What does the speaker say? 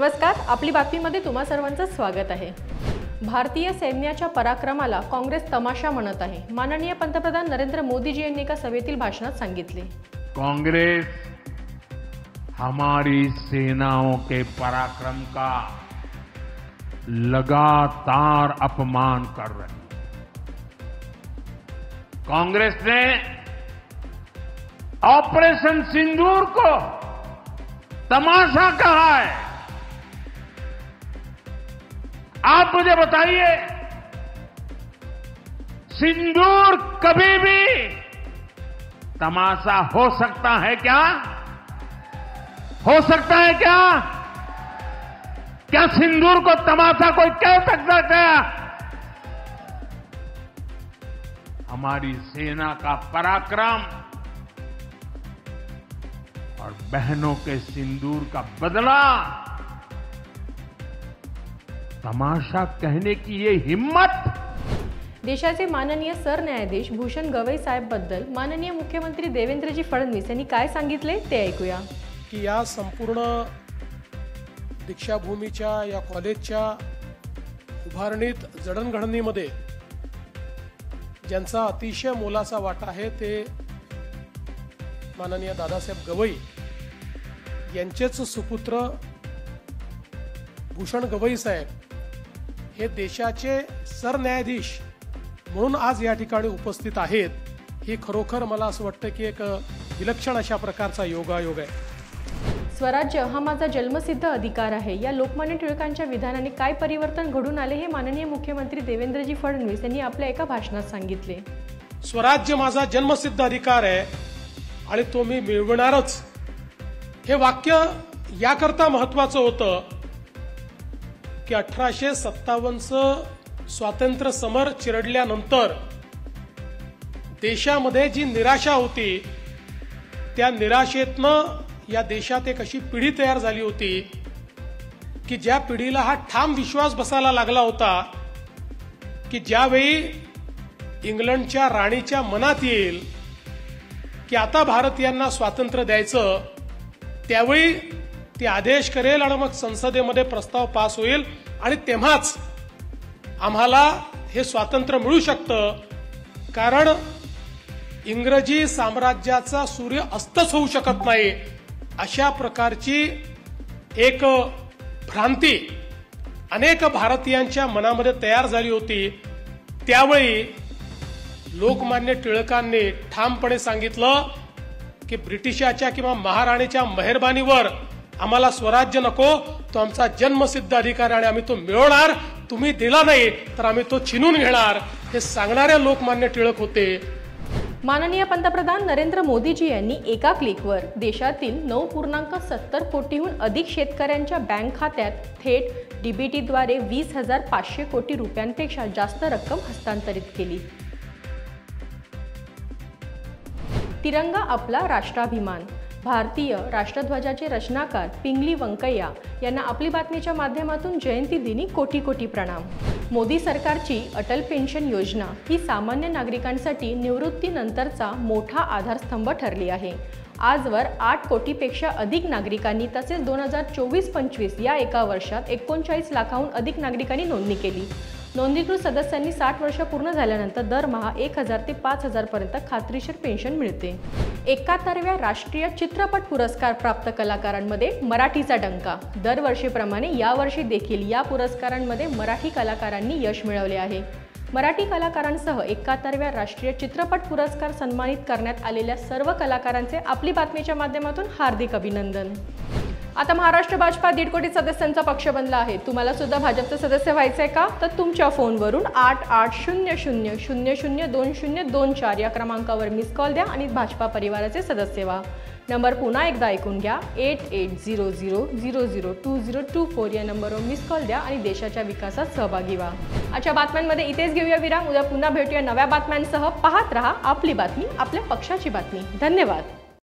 नमस्कार, आपली बातमीमध्ये तुम्हा सर्वांचं स्वागत आहे। भारतीय सैन्याच्या पराक्रमाला काँग्रेस तमाशा म्हणत आहे। माननीय पंतप्रधान नरेंद्र मोदीजी यांनी एका सभेतील भाषणात सांगितले, कांग्रेस हमारी सेनाओं के पराक्रम का लगातार अपमान कर रही है। कांग्रेस ने ऑपरेशन सिंदूर को तमाशा कहा है। आप मुझे बताइए, सिंदूर कभी भी तमाशा हो सकता है क्या? हो सकता है क्या? क्या सिंदूर को तमाशा कोई कह सकता क्या? हमारी सेना का पराक्रम और बहनों के सिंदूर का बदला तमाशा कहने की ये हिम्मत। देशाचे माननीय सरन्यायाधीश भूषण गवई साहेब बद्दल माननीय मुख्यमंत्री देवेंद्रजी फडणवीस यांनी काय सांगितले ते ऐकूया। की या संपूर्ण दीक्षाभूमीच्या या कॉलेजच्या उभारणीत जडणघडणीमध्ये ज्यांचा अतिशय मोलाचा वाटा आहे ते माननीय दादासाहेब गवई यांचेच सुपुत्र भूषण गवई साहेब हे देशाचे सरन्यायाधीश म्हणून आज या ठिकाणी उपस्थित आहेत। ही खरोखर मला असं वाटतं की एक विलक्षण अशा प्रकारचा योगायोग आहे। स्वराज्य हा माझा जन्मसिद्ध अधिकार आहे या लोकमान्य टिळकांच्या विधानाने काय परिवर्तन घडून आले हे माननीय मुख्यमंत्री देवेंद्रजी फडणवीस यांनी आपल्या एका भाषणात सांगितले। स्वराज्य माझा जन्मसिद्ध अधिकार आहे आणि तो मी मिळवणारच। हे वाक्य याकरता महत्त्वाचं होतं की 1857 स्वातंत्र्य समर चिरडल्यानंतर देशामध्ये जी निराशा होती त्या निराशेतनं या देशात एक अशी पिढी तयार झाली होती की ज्या पिढीला हा ठाम विश्वास बसायला लागला होता की ज्यावेळी इंग्लंडच्या राणीच्या मनात येईल की आता भारतीयांना स्वातंत्र्य द्यायचं त्यावेळी ती आदेश करेल आणि मग संसदेमध्ये प्रस्ताव पास होईल आणि तेव्हाच आम्हाला हे स्वातंत्र्य मिळू शकतं। कारण इंग्रजी साम्राज्याचा सूर्य अस्तच होऊ शकत नाही अशा प्रकारची एक भ्रांती अनेक भारतीयांच्या मनामध्ये तयार झाली होती। त्यावेळी लोकमान्य टिळकांनी ठामपणे सांगितलं की ब्रिटिशाच्या किंवा महाराणीच्या मेहरबानीवर आम्हाला स्वराज्य नको, तो आमचा जन्मसिद्ध अधिकार आणि आम्ही तो मिळवणार। तुम्ही दिला नाही तर आम्ही तो छिनून घेणार, हे सांगणारे लोकमान्य टिळक होते। माननीय पंतप्रधान नरेंद्र मोदीजी यांनी एका क्लिकवर देशातील 9.70 कोटीहून अधिक शेतकऱ्यांच्या बँक खात्यात थेट डीबीटीद्वारे 20,500 कोटी रुपयांपेक्षा जास्त रक्कम हस्तांतरित केली। तिरंगा आपला राष्ट्राभिमान। भारतीय राष्ट्रध्वजाचे रचनाकार पिंगली व्यंकय्या यांना आपली बातमीच्या माध्यमातून जयंती दिनी कोटी कोटी प्रणाम। मोदी सरकारची अटल पेन्शन योजना ही सामान्य नागरिकांसाठी निवृत्तीनंतरचा मोठा आधारस्तंभ ठरली आहे। आजवर 8 कोटीपेक्षा अधिक नागरिकांनी तसेच 2024-25 या एका वर्षात 39 लाखाहून अधिक नागरिकांनी नोंदणी केली। नोंदणीकृत सदस्यांनी 60 वर्ष पूर्ण झाल्यानंतर दरमहा 1,000 ते 5,000 पर्यंत खात्रीशीर पेन्शन मिळते। 71व्या राष्ट्रीय चित्रपट पुरस्कार प्राप्त कलाकारांमध्ये मराठीचा डंका। दरवर्षीप्रमाणे यावर्षी देखील या पुरस्कारांमध्ये मराठी कलाकारांनी यश मिळवले आहे। मराठी कलाकारांसह 71व्या राष्ट्रीय चित्रपट पुरस्कार सन्मानित करण्यात आलेल्या सर्व कलाकारांचे आपली बातमीच्या माध्यमातून हार्दिक अभिनंदन। आता महाराष्ट्र भाजपा 1.5 कोटी सदस्यांचा पक्ष बनला आहे। तुम्हाला सुद्धा भाजपचे सदस्य व्हायचे का? तर तुमच्या फोनवरून 8800002024 या क्रमांकावर मिस कॉल द्या आणि भाजपा परिवाराचे सदस्य व्हा। नंबर पुन्हा एकदा ऐकून घ्या, 8800002024 या नंबरवर मिस कॉल द्या आणि देशाच्या विकासात सहभागी व्हा। आजच्या बातम्यांमध्ये इथेच घेऊया विराम। उद्या पुन्हा भेटूया नव्या बातम्यांसह। पाहत रहा आपली बातमी, आपल्या पक्षाची बातमी। धन्यवाद।